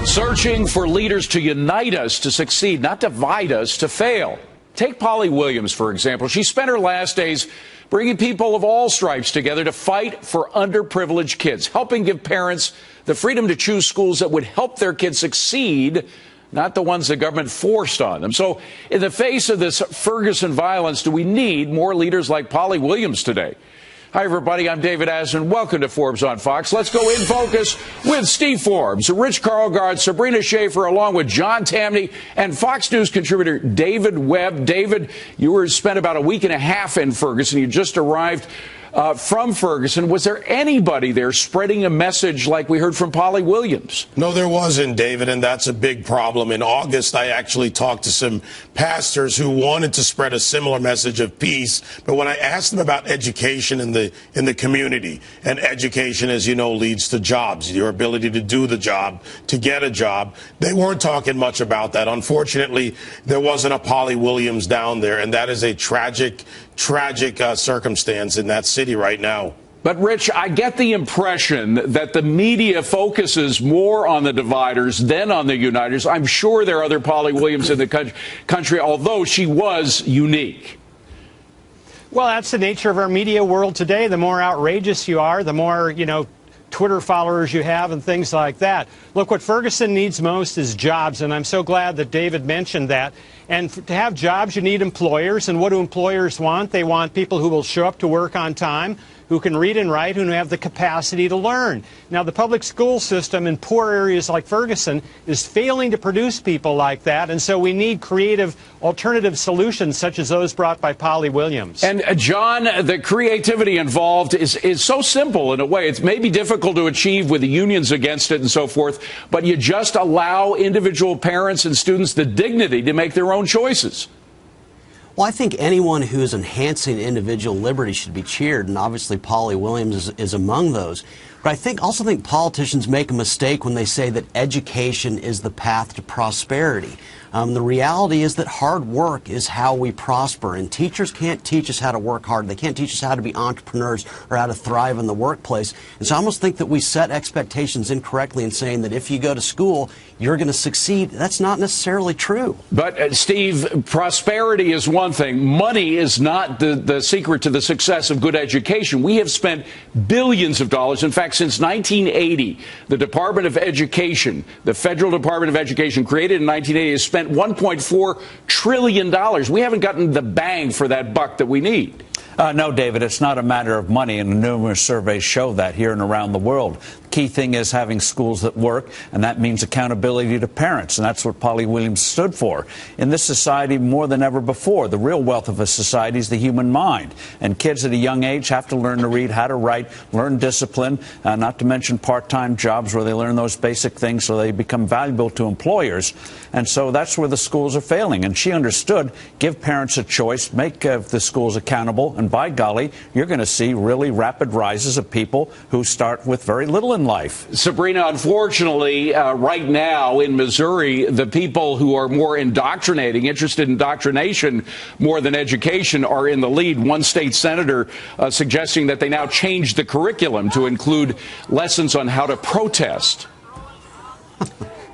Searching for leaders to unite us to succeed, not divide us to fail. Take Polly Williams, for example. She spent her last days bringing people of all stripes together to fight for underprivileged kids, helping give parents the freedom to choose schools that would help their kids succeed, not the ones the government forced on them. So in the face of this Ferguson violence, do we need more leaders like Polly Williams today? Hi, everybody. I'm David Asman. Welcome to Forbes on Fox. Let's go in focus with Steve Forbes, Rich Karlgaard, Sabrina Schaefer, along with John Tamney and Fox News contributor David Webb. David, you spent about a week and a half in Ferguson. You just arrived from Ferguson. Was there anybody there spreading a message like we heard from Polly Williams? No, there wasn't, David, and that's a big problem. In August, I actually talked to some pastors who wanted to spread a similar message of peace, but when I asked them about education in the community, and education, as you know, leads to jobs, your ability to do the job, to get a job, they weren't talking much about that. Unfortunately, there wasn't a Polly Williams down there, and that is a tragic circumstance in that city right now. But, Rich, I get the impression that the media focuses more on the dividers than on the uniters. I'm sure there are other Polly Williams in the country, although she was unique. Well, that's the nature of our media world today. The more outrageous you are, the more, Twitter followers you have and things like that. Look, what Ferguson needs most is jobs, and I'm so glad that David mentioned that. And to have jobs, you need employers, and what do employers want? They want people who will show up to work on time, who can read and write, who have the capacity to learn. Now, the public school system in poor areas like Ferguson is failing to produce people like that, and so we need creative alternative solutions such as those brought by Polly Williams. And, John, the creativity involved is so simple in a way. It's maybe difficult to achieve with the unions against it and so forth, but you just allow individual parents and students the dignity to make their own choices. Well, I think anyone who is enhancing individual liberty should be cheered, and obviously Polly Williams is among those. But I also think politicians make a mistake when they say that education is the path to prosperity. The reality is that hard work is how we prosper, and teachers can't teach us how to work hard. They can't teach us how to be entrepreneurs or how to thrive in the workplace. And so I almost think that we set expectations incorrectly in saying that if you go to school, you're going to succeed. That's not necessarily true. But, Steve, prosperity is one thing. Money is not the secret to the success of good education. We have spent billions of dollars. In fact, since 1980, the Department of Education, the Federal Department of Education, created in 1980, has spent $1.4 trillion. We haven't gotten the bang for that buck that we need. No, David, it's not a matter of money, and numerous surveys show that here and around the world. The key thing is having schools that work, and that means accountability to parents, and that's what Polly Williams stood for. In this society, more than ever before, the real wealth of a society is the human mind, and kids at a young age have to learn to read, how to write, learn discipline, not to mention part-time jobs where they learn those basic things so they become valuable to employers. And so that's where the schools are failing. And she understood, give parents a choice, make the schools accountable, and by golly, you're going to see really rapid rises of people who start with very little in life. Sabrina, unfortunately, right now in Missouri, the people who are more indoctrinating, interested in indoctrination more than education, are in the lead. One state senator suggesting that they now change the curriculum to include lessons on how to protest.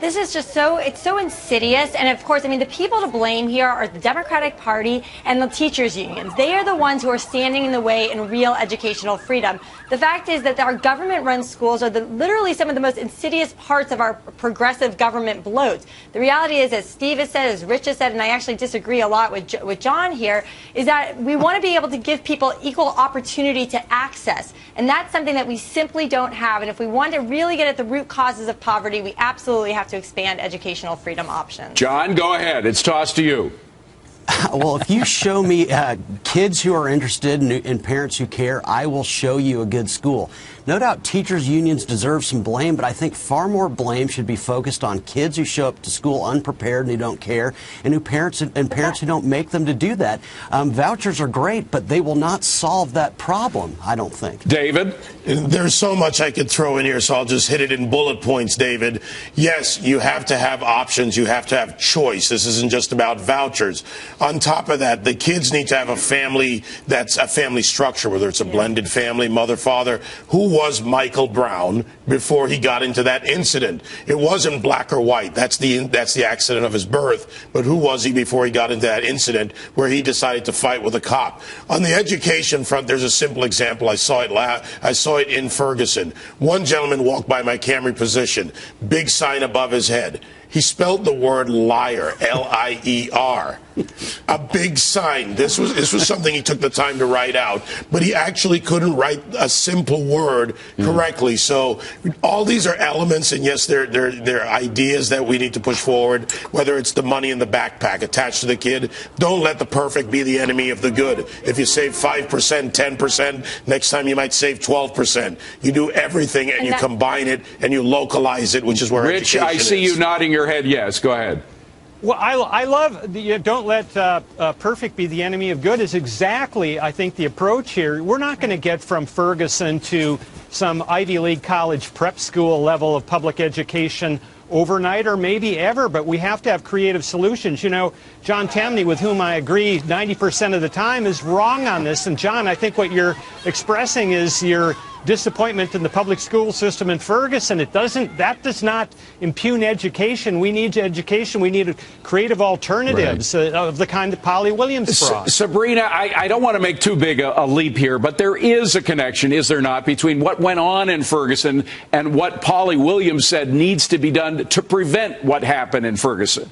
This is just it's so insidious. And of course, the people to blame here are the Democratic Party and the teachers unions. They are the ones who are standing in the way in real educational freedom. The fact is that our government-run schools are literally some of the most insidious parts of our progressive government bloat. The reality is, as Steve has said, as Rich has said, and I actually disagree a lot with John here, is that we want to be able to give people equal opportunity to access. And that's something that we simply don't have. And if we want to really get at the root causes of poverty, we absolutely have to expand educational freedom options. John, go ahead. It's tossed to you. Well, if you show me kids who are interested and parents who care, I will show you a good school. No doubt teachers' unions deserve some blame, but I think far more blame should be focused on kids who show up to school unprepared and who don't care, and parents who don't make them to do that. Vouchers are great, but they will not solve that problem, I don't think. David? There's so much I could throw in here, so I'll just hit it in bullet points, David. Yes, you have to have options. You have to have choice. This isn't just about vouchers. On top of that, the kids need to have a family that's a family structure, whether it's a blended family, mother, father. Who was Michael Brown before he got into that incident. It wasn't black or white. That's the accident of his birth. But who was he before he got into that incident where he decided to fight with a cop? On the education front, there's a simple example. I saw it in Ferguson. One gentleman walked by my camera position, big sign above his head. He spelled the word liar, L-I-E-R. A big sign. This was something he took the time to write out, but he actually couldn't write a simple word correctly. So all these are elements, and yes, they're ideas that we need to push forward, whether it's the money in the backpack attached to the kid. Don't let the perfect be the enemy of the good. If you save 5%, 10%, next time you might save 12%. You do everything and you combine it and you localize it, which is where Rich, education I see is. you nodding your head yes. Go ahead. Well, I love the don't let perfect be the enemy of good is exactly, I think, the approach here. We're not going to get from Ferguson to some Ivy League college prep school level of public education overnight or maybe ever, but we have to have creative solutions. You know, John Tamny, with whom I agree 90% of the time, is wrong on this. And John, I think what you're expressing is your disappointment in the public school system in Ferguson. That does not impugn education. We need education. We need creative alternatives of the kind that Polly Williams brought. Sabrina, I don't want to make too big a leap here, but there is a connection, is there not, between what went on in Ferguson and what Polly Williams said needs to be done to prevent what happened in Ferguson?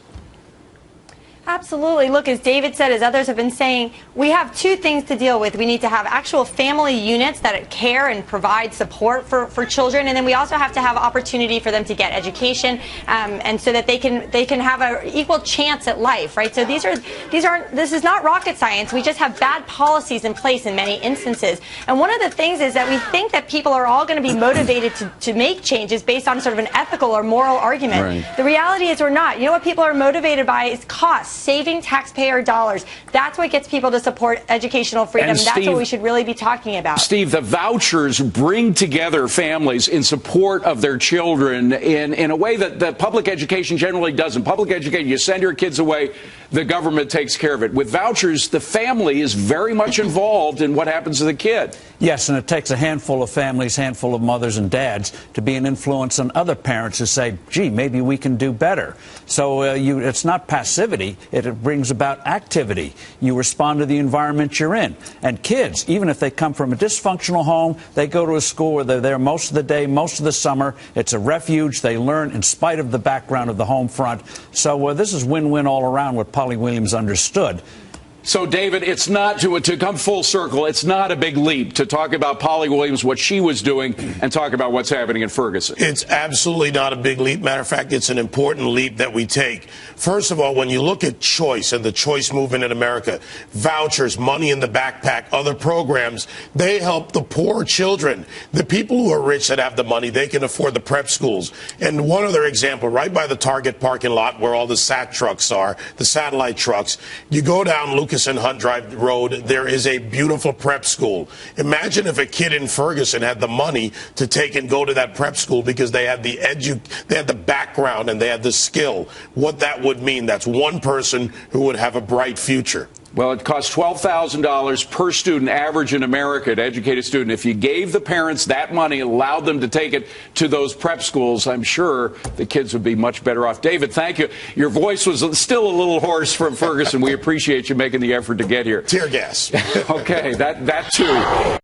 Absolutely. Look, as David said, as others have been saying, we have two things to deal with. We need to have actual family units that care and provide support for children, and then we also have to have opportunity for them to get education, and so that they can have an equal chance at life, right? So this is not rocket science. We just have bad policies in place in many instances. And one of the things is that we think that people are all going to be motivated to make changes based on sort of an ethical or moral argument. Right. The reality is we're not. You know what people are motivated by is costs. Saving taxpayer dollars. That's what gets people to support educational freedom. And Steve, that's what we should really be talking about. Steve, the vouchers bring together families in support of their children in a way that public education generally doesn't. Public education, you send your kids away, the government takes care of it. With vouchers, the family is very much involved in what happens to the kid. Yes, and it takes a handful of families, handful of mothers and dads to be an influence on other parents who say, gee, maybe we can do better. So it's not passivity. It brings about activity. You respond to the environment you're in. And kids, even if they come from a dysfunctional home, they go to a school where they're there most of the day, most of the summer. It's a refuge. They learn in spite of the background of the home front. So this is win-win all around, what Polly Williams understood. So, David, it's not, to come full circle, it's not a big leap to talk about Polly Williams, what she was doing, and talk about what's happening in Ferguson. It's absolutely not a big leap. Matter of fact, it's an important leap that we take. First of all, when you look at choice and the choice movement in America, vouchers, money in the backpack, other programs, they help the poor children. The people who are rich that have the money, they can afford the prep schools. And one other example, right by the Target parking lot where all the SAT trucks are, the satellite trucks, you go down Lucas and Hunt Drive Road, there is a beautiful prep school. Imagine if a kid in Ferguson had the money to take and go to that prep school because they had the background and they had the skill. What that would mean, that's one person who would have a bright future. Well, it costs $12,000 per student average in America to educate a student. If you gave the parents that money and allowed them to take it to those prep schools, I'm sure the kids would be much better off. David, thank you. Your voice was still a little hoarse from Ferguson. We appreciate you making the effort to get here. Tear gas. Okay, that too.